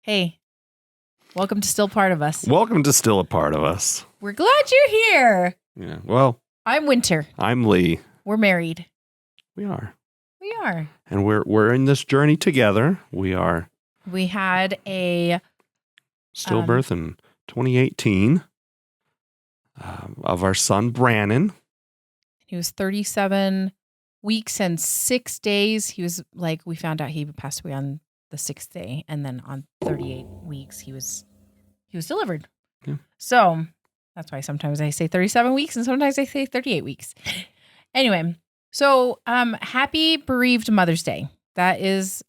Hey, welcome to Still Part of Us. Welcome to Still a Part of Us. We're glad you're here. Yeah. Well, I'm Winter. I'm Lee. We're married. We are. We are. And we're in this journey together. We are. We had a stillbirth in 2018 of our son Brandon. He was 37 weeks and 6 days. He was like, we found out he passed away on the 6th day, and then on 38 weeks he was delivered. Yeah. So that's why sometimes I say 37 weeks and sometimes I say 38 weeks. Anyway, so happy bereaved Mother's Day. This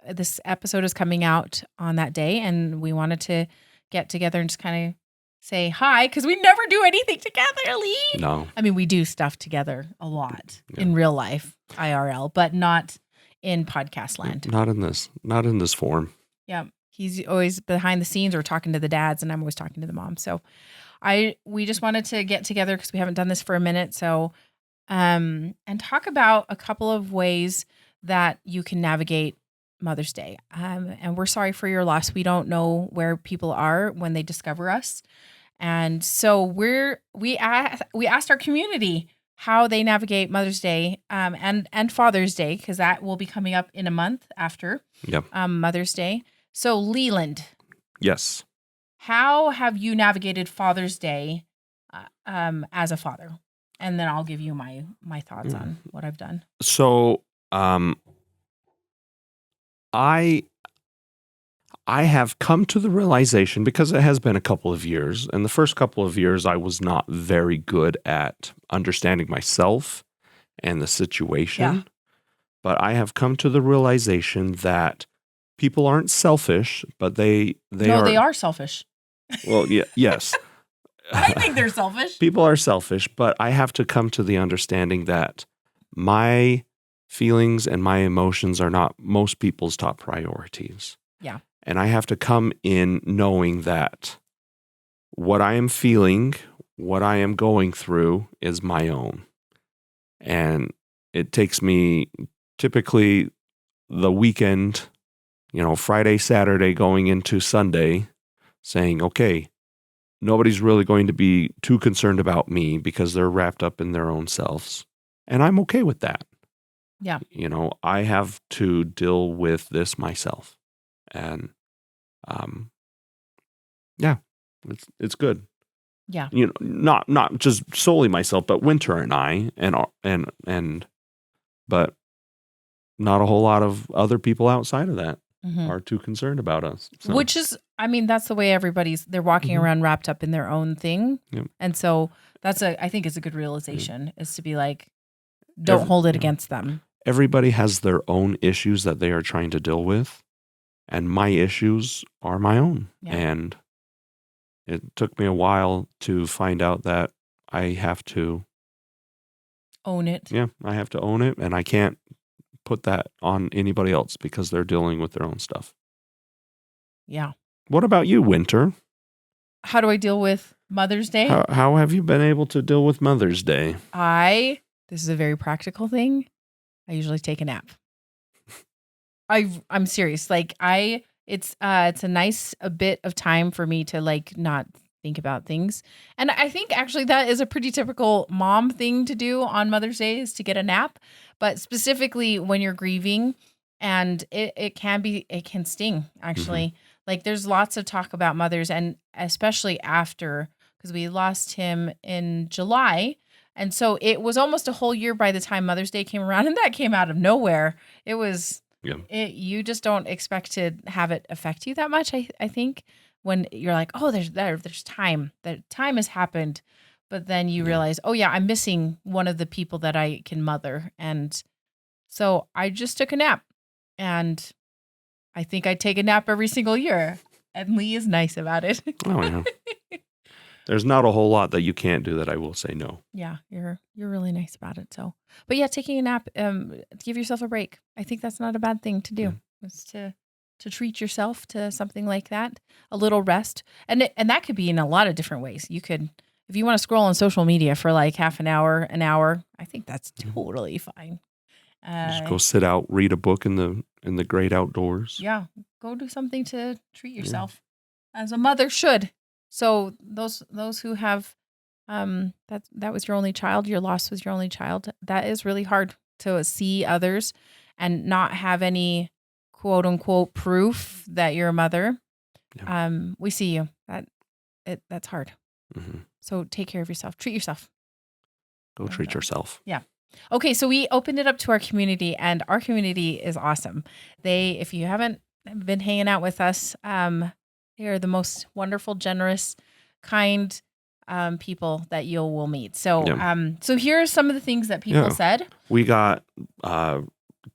episode is coming out on that day, and we wanted to get together and just kind of say hi, because we never do anything together, Lee. No. I mean, we do stuff together a lot in real life, IRL, but not in podcast land. Not in this form. Yeah. He's always behind the scenes or talking to the dads, and I'm always talking to the mom. So we just wanted to get together because we haven't done this for a minute. So, and talk about a couple of ways that you can navigate Mother's Day. And we're sorry for your loss. We don't know where people are when they discover us. And so we asked our community how they navigate Mother's Day and Father's Day, because that will be coming up in a month after Mother's Day. So Leland. Yes. How have you navigated Father's Day as a father? And then I'll give you my thoughts on what I've done. So I have come to the realization, because it has been a couple of years, and the first couple of years I was not very good at understanding myself and the situation. Yeah. But I have come to the realization that people aren't selfish, but they are selfish. Well, yes. I think they're selfish. People are selfish, but I have to come to the understanding that my feelings and my emotions are not most people's top priorities. Yeah. And I have to come in knowing that what I am feeling, what I am going through is my own. And it takes me typically the weekend, Friday, Saturday, going into Sunday, saying, okay, nobody's really going to be too concerned about me because they're wrapped up in their own selves. And I'm okay with that. Yeah. I have to deal with this myself. And it's good. Yeah. Not just solely myself, but Winter and I, but not a whole lot of other people outside of that are too concerned about us. So. Which is, that's the way they're walking around wrapped up in their own thing. Yep. And so I think it's a good realization is to be like, don't hold it against them. Everybody has their own issues that they are trying to deal with. And my issues are my own. Yeah. And it took me a while to find out that I have to own it. Yeah, I have to own it. And I can't put that on anybody else because they're dealing with their own stuff. Yeah. What about you, Winter? How do I deal with Mother's Day? How have you been able to deal with Mother's Day? This is a very practical thing. I usually take a nap. I'm serious. It's a nice bit of time for me to not think about things. And I think actually that is a pretty typical mom thing to do on Mother's Day is to get a nap, but specifically when you're grieving, and it can sting actually. Mm-hmm. There's lots of talk about mothers, and especially after, because we lost him in July. And so it was almost a whole year by the time Mother's Day came around, and that came out of nowhere. It was you just don't expect to have it affect you that much. I think when you're like, oh, there's time. That time has happened, but then you realize, oh yeah, I'm missing one of the people that I can mother, and so I just took a nap, and I think I take a nap every single year, and Lee is nice about it. Oh yeah. There's not a whole lot that you can't do that I will say no. Yeah, you're really nice about it. So, but yeah, taking a nap, give yourself a break. I think that's not a bad thing to do. Yeah. It's to treat yourself to something like that, a little rest, and that could be in a lot of different ways. You could, if you want to scroll on social media for half an hour, I think that's totally fine. Just go sit out, read a book in the great outdoors. Yeah, go do something to treat yourself. as a mother should. So those who have that was your only child, your loss was your only child. That is really hard to see others and not have any quote unquote proof that you're a mother. Yeah. We see you. That's hard. Mm-hmm. So take care of yourself. Treat yourself. Go treat yourself. Yeah. Okay, so we opened it up to our community, and our community is awesome. If you haven't been hanging out with us, they are the most wonderful, generous, kind people that you will meet. So, so here are some of the things that people said. We got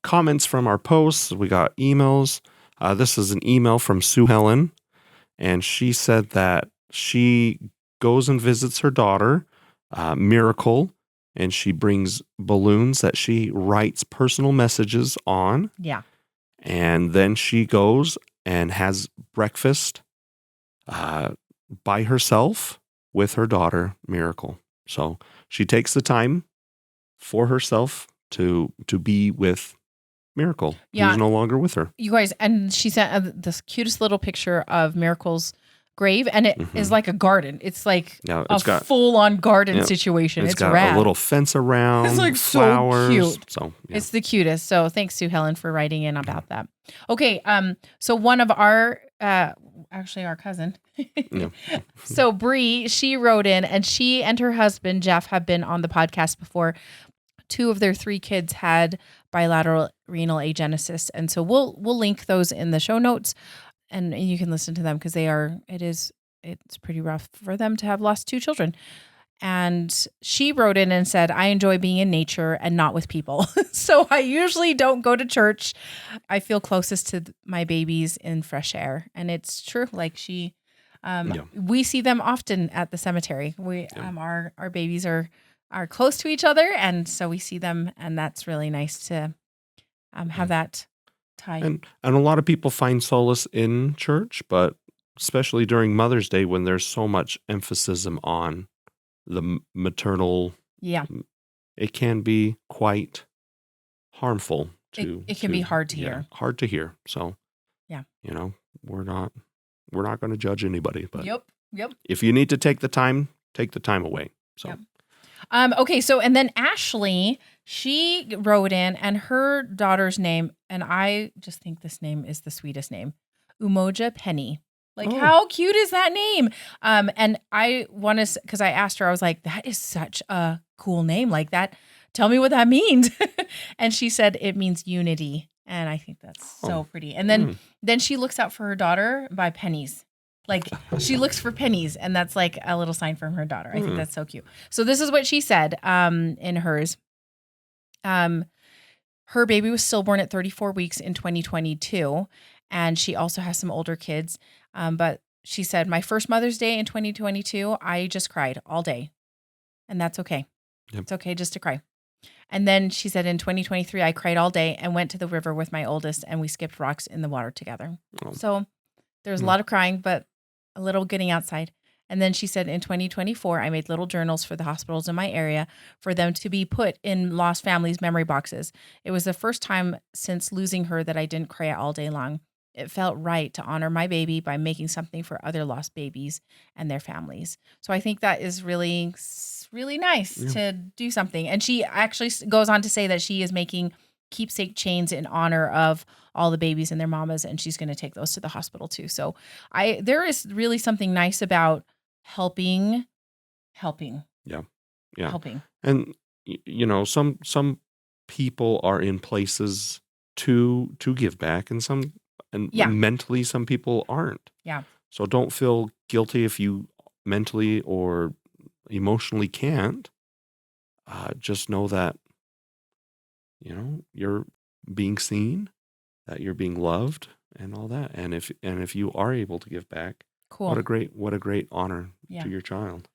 comments from our posts. We got emails. This is an email from Sue Helen, and she said that she goes and visits her daughter, Miracle, and she brings balloons that she writes personal messages on. Yeah. And then she goes and has breakfast by herself with her daughter, Miracle. So she takes the time for herself to be with Miracle, who's no longer with her. You guys, and she sent this cutest little picture of Miracle's grave, and it is like a garden. It's like a full-on garden situation. It's got rad. A little fence around. It's like flowers, so cute. So it's the cutest. So thanks to Helen for writing in about that. Okay, so one of our actually our cousin. So Bre, she wrote in, and she and her husband Jeff have been on the podcast before. 2 of their 3 kids had bilateral renal agenesis, and so we'll link those in the show notes. And you can listen to them because it's pretty rough for them to have lost 2 children. And she wrote in and said, I enjoy being in nature and not with people. So I usually don't go to church. I feel closest to my babies in fresh air. And it's true. Like we see them often at the cemetery. Our babies are close to each other. And so we see them, and that's really nice to have that. And a lot of people find solace in church, but especially during Mother's Day when there's so much emphasis on the maternal, it can be quite harmful to. It can be hard to hear. Hard to hear. So, we're not going to judge anybody, but if you need to take the time away. So. Okay, so and then Ashley, she wrote in, and her daughter's name, and I just think this name is the sweetest name, Umoja Penny. Like, how cute is that name? And I want to, because I asked her, I was like, that is such a cool name, like that. Tell me what that means. And she said it means unity, and I think that's so pretty. And then she looks out for her daughter by pennies. Like she looks for pennies, and that's like a little sign from her daughter. I think that's so cute. So this is what she said in hers. Her baby was stillborn at 34 weeks in 2022, and she also has some older kids. But she said, my first Mother's Day in 2022, I just cried all day, and that's okay. Yep. It's okay just to cry. And then she said in 2023, I cried all day and went to the river with my oldest, and we skipped rocks in the water together. So there's a lot of crying, but a little getting outside. And then she said in 2024, I made little journals for the hospitals in my area for them to be put in lost families' memory boxes. It was the first time since losing her that I didn't cry all day long. It felt right to honor my baby by making something for other lost babies and their families. So I think that is really, really nice to do something. And she actually goes on to say that she is making keepsake chains in honor of all the babies and their mamas, and she's going to take those to the hospital too. So there is really something nice about helping. Yeah. Helping. And some people are in places to give back, and mentally some people aren't. Yeah. So don't feel guilty if you mentally or emotionally can't. Just know that you're being seen, that you're being loved, and all that. And if you are able to give back, cool. What a great honor to your child.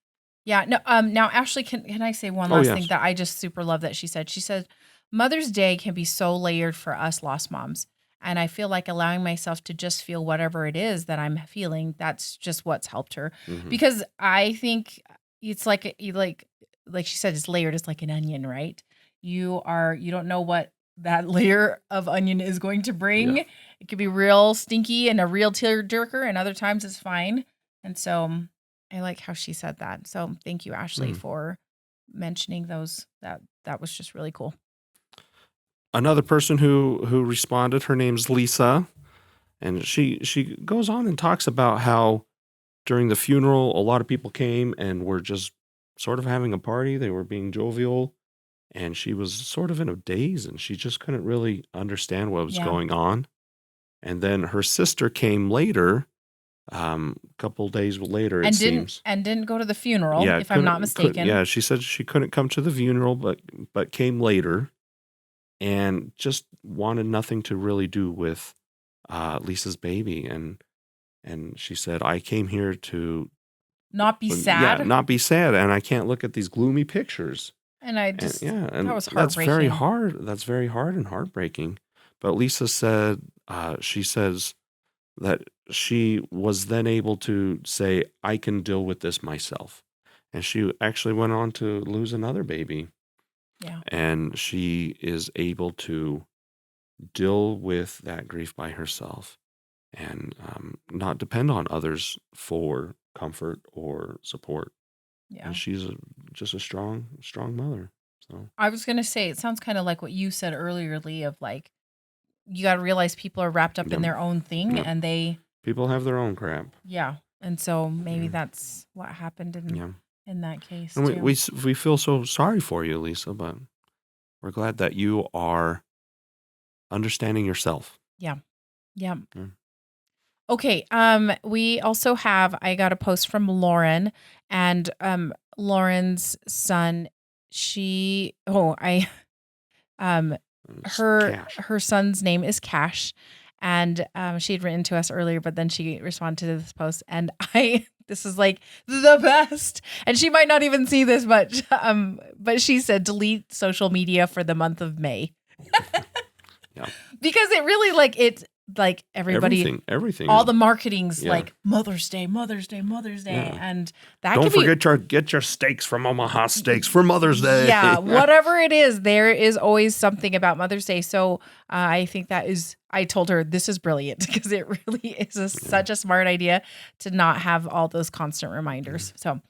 Yeah. No. Now, Ashley, can I say one last thing that I just super love that she said? She said, Mother's Day can be so layered for us lost moms, and I feel like allowing myself to just feel whatever it is that I'm feeling. That's just what's helped her, because I think it's like she said, it's layered. It's like an onion, right? You don't know what that layer of onion is going to bring. Yeah. It could be real stinky and a real tearjerker, and other times it's fine. And so I like how she said that. So thank you, Ashley, for mentioning those. That was just really cool. Another person who responded, her name's Lisa, and she goes on and talks about how during the funeral, a lot of people came and were just sort of having a party. They were being jovial, and she was sort of in a daze, and she just couldn't really understand what was going on. And then her sister came later, a couple days later, it seems. And didn't go to the funeral, if I'm not mistaken. Yeah, she said she couldn't come to the funeral, but came later, and just wanted nothing to really do with Lisa's baby. And she said, I came here to not be sad. Yeah, not be sad, and I can't look at these gloomy pictures. And I just, and that was heartbreaking. That's very hard. That's very hard and heartbreaking. But Lisa said, she says that she was then able to say, I can deal with this myself. And she actually went on to lose another baby. Yeah. And she is able to deal with that grief by herself and not depend on others for comfort or support. Yeah. And she's just a strong mother. So I was going to say, it sounds kind of like what you said earlier, Lee, of like, you got to realize people are wrapped up in their own thing and people have their own crap. Yeah. And so maybe that's what happened in that case. And we feel so sorry for you, Lisa, but we're glad that you are understanding yourself. Yeah. Yeah. Okay. We also have, I got a post from Lauren, and Lauren's son, her son's name is Cash, and she had written to us earlier, but then she responded to this post, and this is like the best, and she might not even see this, but she said, delete social media for the month of May. Yeah. Because it really, like, it's like everybody, everything, all the marketing's like Mother's Day, and that don't forget get your steaks from Omaha Steaks for Mother's Day. Yeah, whatever it is, there is always something about Mother's Day. So I think I told her this is brilliant because it really is such a smart idea to not have all those constant reminders. So,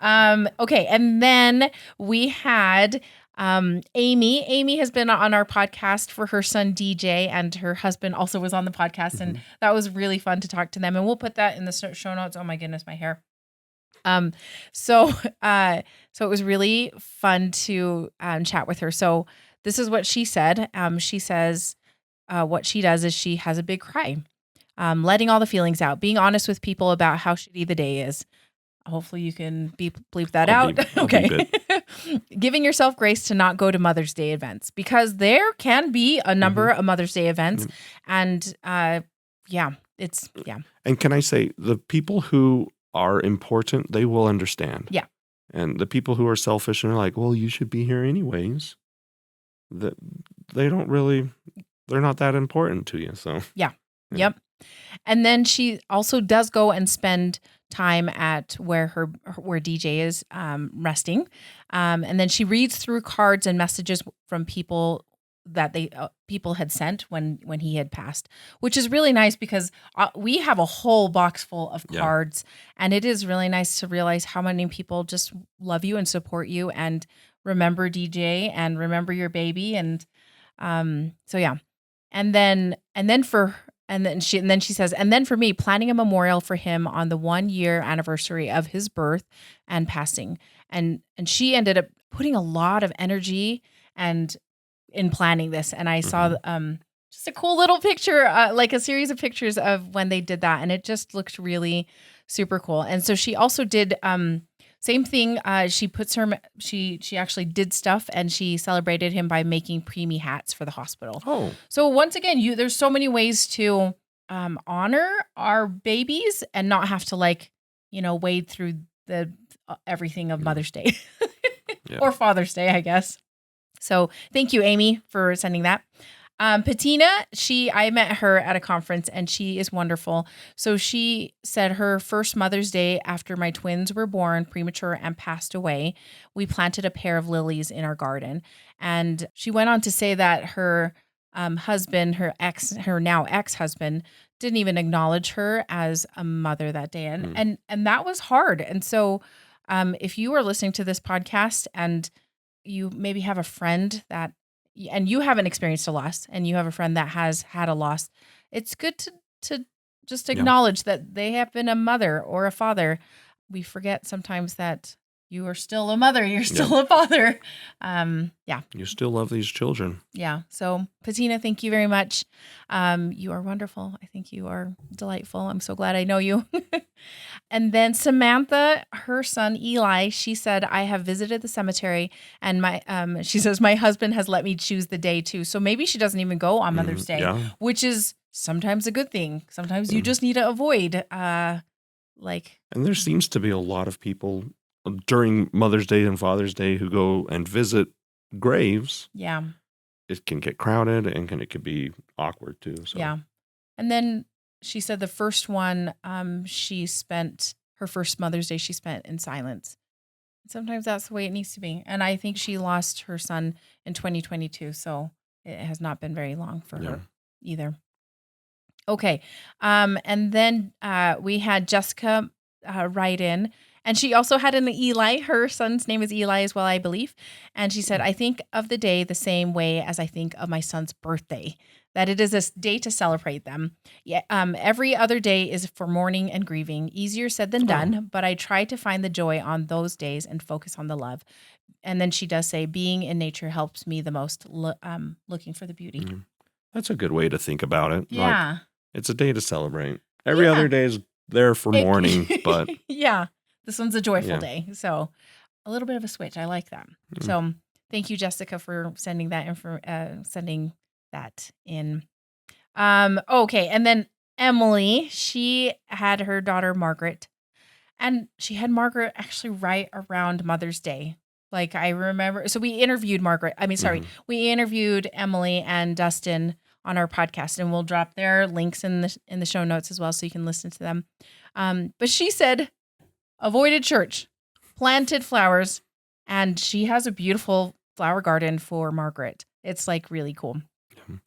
okay, and then we had. Amy has been on our podcast for her son DJ, and her husband also was on the podcast, and that was really fun to talk to them. And we'll put that in the show notes. Oh my goodness, my hair. So it was really fun to chat with her. So this is what she said. She says what she does is she has a big cry, letting all the feelings out, being honest with people about how shitty the day is. Hopefully you can bleep that out. Okay. Giving yourself grace to not go to Mother's Day events, because there can be a number of Mother's Day events. And And can I say, the people who are important, they will understand. Yeah. And the people who are selfish and are like, well, you should be here anyways, they're not that important to you. So yeah. Yep. And then she also does go and spend time at where DJ is resting, and then she reads through cards and messages from people that people had sent when he had passed, which is really nice because we have a whole box full of cards, and it is really nice to realize how many people just love you and support you and remember DJ and remember your baby, and so yeah, and then she says, and then for me, planning a memorial for him on the 1-year anniversary of his birth and passing. And she ended up putting a lot of energy and in planning this. And I saw just a cool little picture, like a series of pictures of when they did that. And it just looked really super cool. And so she also did same thing. She actually did stuff, and she celebrated him by making preemie hats for the hospital. Oh, so once again, there's so many ways to honor our babies and not have to wade through the everything of Mother's Day or Father's Day, I guess. So thank you, Amy, for sending that. Patina, I met her at a conference and she is wonderful. So she said her first Mother's Day after my twins were born premature and passed away, we planted a pair of lilies in our garden. And she went on to say that her husband, her now ex-husband, didn't even acknowledge her as a mother that day. And that was hard. And so if you are listening to this podcast and you maybe have a friend and you haven't experienced a loss and you have a friend that has had a loss, it's good to just acknowledge that they have been a mother or a father. We forget sometimes that you are still a mother, you're still a father. You still love these children. Yeah. So Patina, thank you very much. You are wonderful. I think you are delightful. I'm so glad I know you. And then Samantha, her son Eli, she said, I have visited the cemetery and she says, my husband has let me choose the day too. So maybe she doesn't even go on Mother's Day, which is sometimes a good thing. Sometimes you just need to avoid And there seems to be a lot of people during Mother's Day and Father's Day who go and visit graves. Yeah. It can get crowded and it can be awkward too. So. Yeah. And then she said the first one, she spent her first Mother's Day, she spent in silence. Sometimes that's the way it needs to be. And I think she lost her son in 2022. So it has not been very long for her either. Okay. And then we had Jessica write in. And she also had an Eli. Her son's name is Eli as well, I believe. And she said, I think of the day the same way as I think of my son's birthday, that it is a day to celebrate them. Yeah, every other day is for mourning and grieving. Easier said than done, but I try to find the joy on those days and focus on the love. And then she does say, being in nature helps me the most, looking for the beauty. That's a good way to think about it. Yeah. Like, it's a day to celebrate. Every other day is there for mourning, but... Yeah. This one's a joyful day. So a little bit of a switch. I like that. So thank you, Jessica, for sending that in. Okay. And then Emily, she had her daughter, Margaret, and she had Margaret actually right around Mother's Day. Like I remember, so we interviewed we interviewed Emily and Dustin on our podcast, and we'll drop their links in the show notes as well, so you can listen to them. But she said, avoided church, planted flowers, and she has a beautiful flower garden for Margaret. It's like really cool.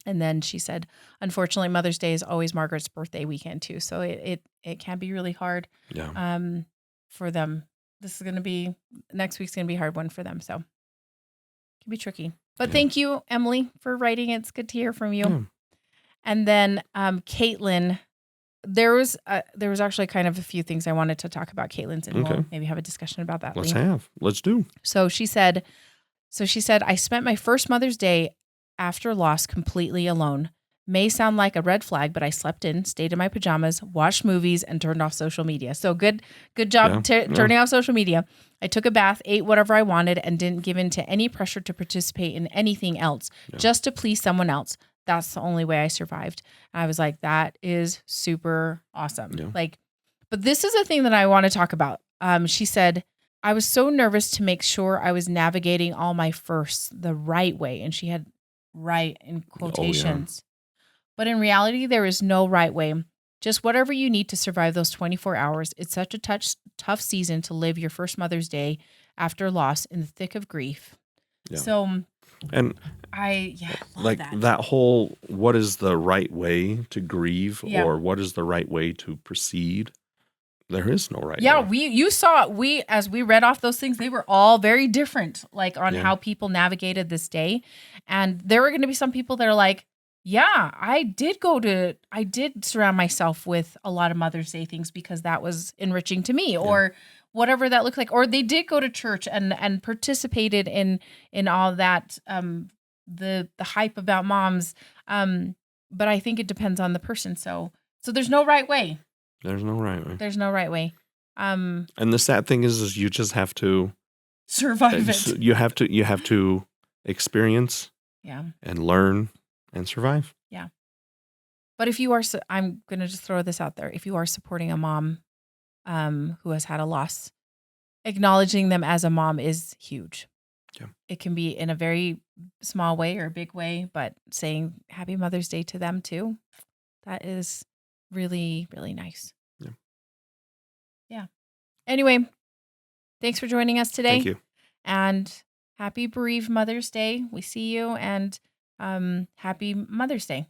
And then she said, unfortunately, Mother's Day is always Margaret's birthday weekend too. So it can be really hard for them. Next week's going to be a hard one for them. So it can be tricky. But thank you, Emily, for writing. It's good to hear from you. And then Caitlin, there was actually kind of a few things I wanted to talk about Caitlin's, and we'll maybe have a discussion about that. Let's do. So she said, I spent my first Mother's Day after loss completely alone. May sound like a red flag, but I slept in, stayed in my pajamas, watched movies, and turned off social media. So good job turning off social media. I took a bath, ate whatever I wanted, and didn't give in to any pressure to participate in anything else, just to please someone else. That's the only way I survived. And I was like, that is super awesome. Yeah. But this is a thing that I want to talk about. She said, I was so nervous to make sure I was navigating all my firsts the right way. And she had right in quotations. But in reality, there is no right way. Just whatever you need to survive those 24 hours. It's such a tough season to live your first Mother's Day after loss in the thick of grief. Yeah. So... And I like that whole, what is the right way to grieve or what is the right way to proceed? There is no right way. As we read off those things, they were all very different, like on how people navigated this day. And there were going to be some people that are like, I did surround myself with a lot of Mother's Day things because that was enriching to me, or whatever that looked like, or they did go to church and participated in all that, the hype about moms. But I think it depends on the person. So there's no right way. There's no right way. There's no right way. And the sad thing is you just have to survive it. You have to experience and learn and survive. Yeah. But if you are, I'm going to just throw this out there. If you are supporting a mom who has had a loss, acknowledging them as a mom is huge. Yeah. It can be in a very small way or a big way, but saying Happy Mother's Day to them too, that is really, really nice. Yeah. Yeah. Anyway, thanks for joining us today. Thank you. And happy bereaved Mother's Day. We see you, and happy Mother's Day.